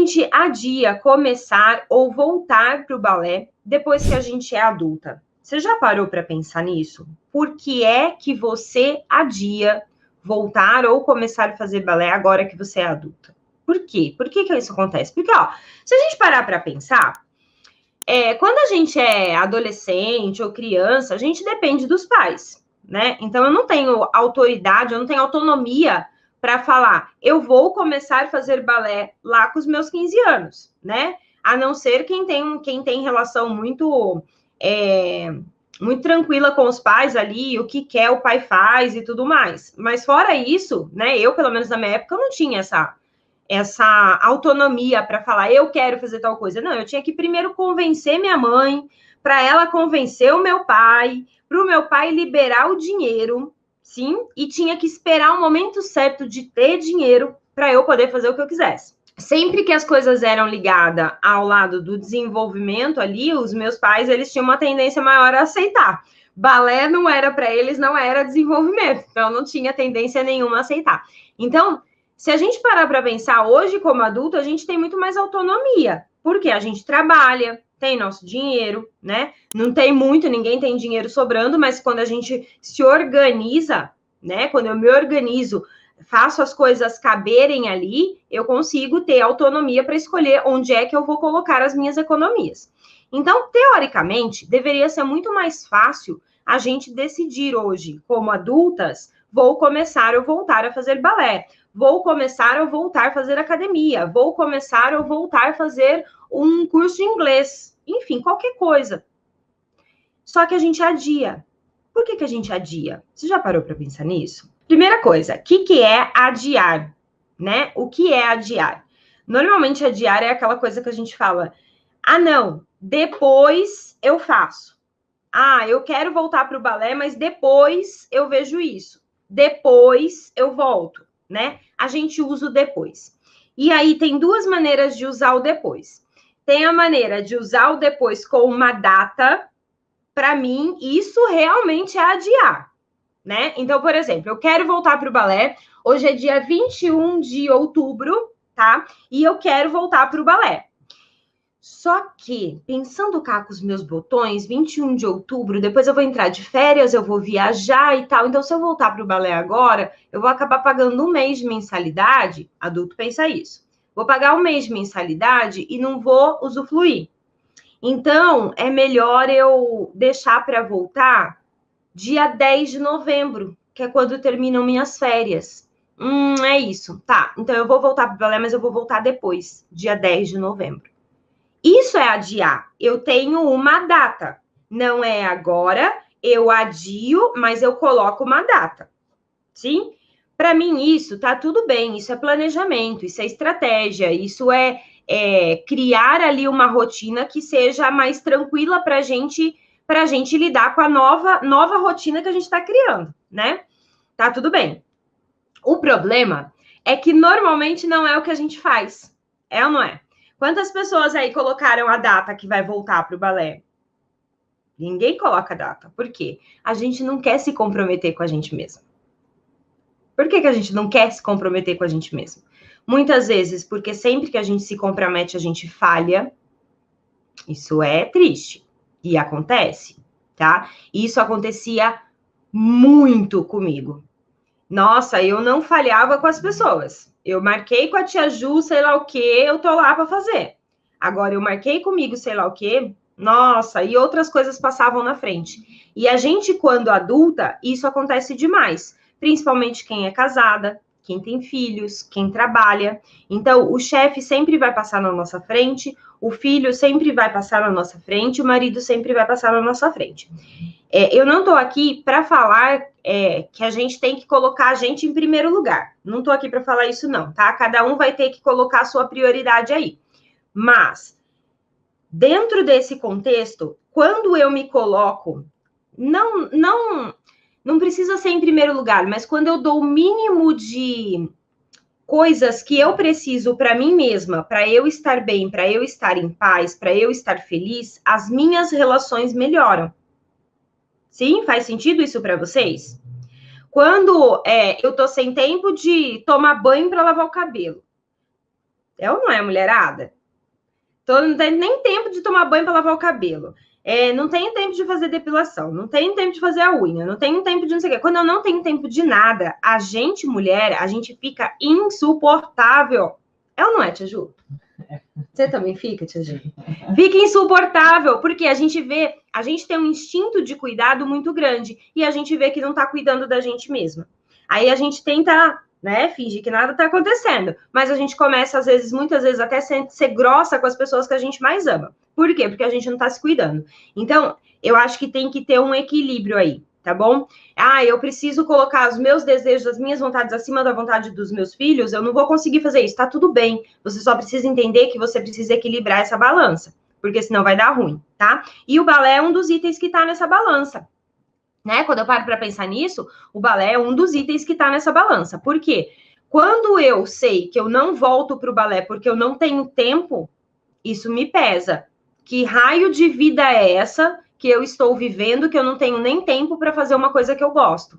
gente adia começar ou voltar para o balé depois que a gente é adulta? Você já parou para pensar nisso? Por que é que você adia voltar ou começar a fazer balé agora que você é adulta? Por quê? Por que isso acontece? Porque, ó, se a gente parar para pensar, quando a gente é adolescente ou criança, a gente depende dos pais, né? Então, eu não tenho autoridade, eu não tenho autonomia para falar, eu vou começar a fazer balé lá com os meus 15 anos, né? A não ser quem tem relação muito tranquila com os pais ali, o que quer o pai faz e tudo mais. Mas fora isso, né? Eu, pelo menos na minha época, eu não tinha essa autonomia para falar, eu quero fazer tal coisa. Não, eu tinha que primeiro convencer minha mãe, para ela convencer o meu pai, para o meu pai liberar o dinheiro, sim, e tinha que esperar o momento certo de ter dinheiro para eu poder fazer o que eu quisesse. Sempre que as coisas eram ligadas ao lado do desenvolvimento ali, os meus pais, eles tinham uma tendência maior a aceitar. Balé não era para eles, não era desenvolvimento, então não tinha tendência nenhuma a aceitar. Então, se a gente parar para pensar hoje como adulto, a gente tem muito mais autonomia, porque a gente trabalha, tem nosso dinheiro, né? Não tem muito, ninguém tem dinheiro sobrando, mas quando a gente se organiza, né? Quando eu me organizo, faço as coisas caberem ali, eu consigo ter autonomia para escolher onde é que eu vou colocar as minhas economias. Então, teoricamente, deveria ser muito mais fácil a gente decidir hoje, como adultas, vou começar ou voltar a fazer balé, vou começar ou voltar a fazer academia, vou começar ou voltar a fazer um curso de inglês, enfim, qualquer coisa. Só que a gente adia. Por que a gente adia? Você já parou para pensar nisso? Primeira coisa, o que é adiar? Né? O que é adiar? Normalmente, adiar é aquela coisa que a gente fala, não, depois eu faço. Eu quero voltar para o balé, mas depois eu vejo isso. Depois eu volto, né? A gente usa o depois. E aí tem duas maneiras de usar o depois. Tem a maneira de usar o depois com uma data. Para mim, isso realmente é adiar, né? Então, por exemplo, eu quero voltar para o balé. Hoje é dia 21 de outubro, tá? E eu quero voltar para o balé. Só que, pensando cá com os meus botões, 21 de outubro, depois eu vou entrar de férias, eu vou viajar e tal. Então, se eu voltar para o balé agora, eu vou acabar pagando um mês de mensalidade. Adulto pensa isso. Vou pagar um mês de mensalidade e não vou usufruir. Então, é melhor eu deixar para voltar dia 10 de novembro, que é quando terminam minhas férias. É isso. Tá, então eu vou voltar para o balé, mas eu vou voltar depois, dia 10 de novembro. Isso é adiar. Eu tenho uma data. Não é agora, eu adio, mas eu coloco uma data. Sim? Para mim, isso tá tudo bem. Isso é planejamento, isso é estratégia, isso é criar ali uma rotina que seja mais tranquila para a gente lidar com a nova rotina que a gente está criando, né? Tá tudo bem. O problema é que normalmente não é o que a gente faz. É ou não é? Quantas pessoas aí colocaram a data que vai voltar para o balé? Ninguém coloca a data. Por quê? A gente não quer se comprometer com a gente mesmo. Por que a gente não quer se comprometer com a gente mesmo? Muitas vezes, porque sempre que a gente se compromete, a gente falha. Isso é triste. E acontece, tá? Isso acontecia muito comigo. Nossa, eu não falhava com as pessoas. Eu marquei com a tia Ju, sei lá o quê, eu tô lá para fazer. Agora, eu marquei comigo, sei lá o quê, nossa, e outras coisas passavam na frente. E a gente, quando adulta, isso acontece demais. Principalmente quem é casada, quem tem filhos, quem trabalha. Então, o chefe sempre vai passar na nossa frente, o filho sempre vai passar na nossa frente, o marido sempre vai passar na nossa frente. Eu não estou aqui para falar que a gente tem que colocar a gente em primeiro lugar. Não estou aqui para falar isso, não, tá? Cada um vai ter que colocar a sua prioridade aí. Mas, dentro desse contexto, quando eu me coloco, não precisa ser em primeiro lugar, mas quando eu dou o mínimo de coisas que eu preciso para mim mesma, para eu estar bem, para eu estar em paz, para eu estar feliz, as minhas relações melhoram. Sim? Faz sentido isso para vocês? Quando eu tô sem tempo de tomar banho para lavar o cabelo, É ou não é, mulherada? Então, não tem nem tempo de tomar banho para lavar o cabelo. Não tenho tempo de fazer depilação, não tenho tempo de fazer a unha, não tenho tempo de não sei o quê. Quando eu não tenho tempo de nada, a gente, mulher, a gente fica insuportável. É ou não é, Tia Ju? Você também fica, Tia Ju? Fica insuportável, porque a gente vê, a gente tem um instinto de cuidado muito grande e a gente vê que não tá cuidando da gente mesma. Aí a gente tenta, né, fingir que nada tá acontecendo, mas a gente começa, às vezes, muitas vezes, até ser grossa com as pessoas que a gente mais ama. Por quê? Porque a gente não tá se cuidando. Então, eu acho que tem que ter um equilíbrio aí, tá bom? Eu preciso colocar os meus desejos, as minhas vontades acima da vontade dos meus filhos, eu não vou conseguir fazer isso, tá tudo bem. Você só precisa entender que você precisa equilibrar essa balança, porque senão vai dar ruim, tá? E o balé é um dos itens que tá nessa balança. Né? Quando eu paro para pensar nisso, o balé é um dos itens que está nessa balança. Por quê? Quando eu sei que eu não volto para o balé porque eu não tenho tempo, isso me pesa. Que raio de vida é essa que eu estou vivendo que eu não tenho nem tempo para fazer uma coisa que eu gosto?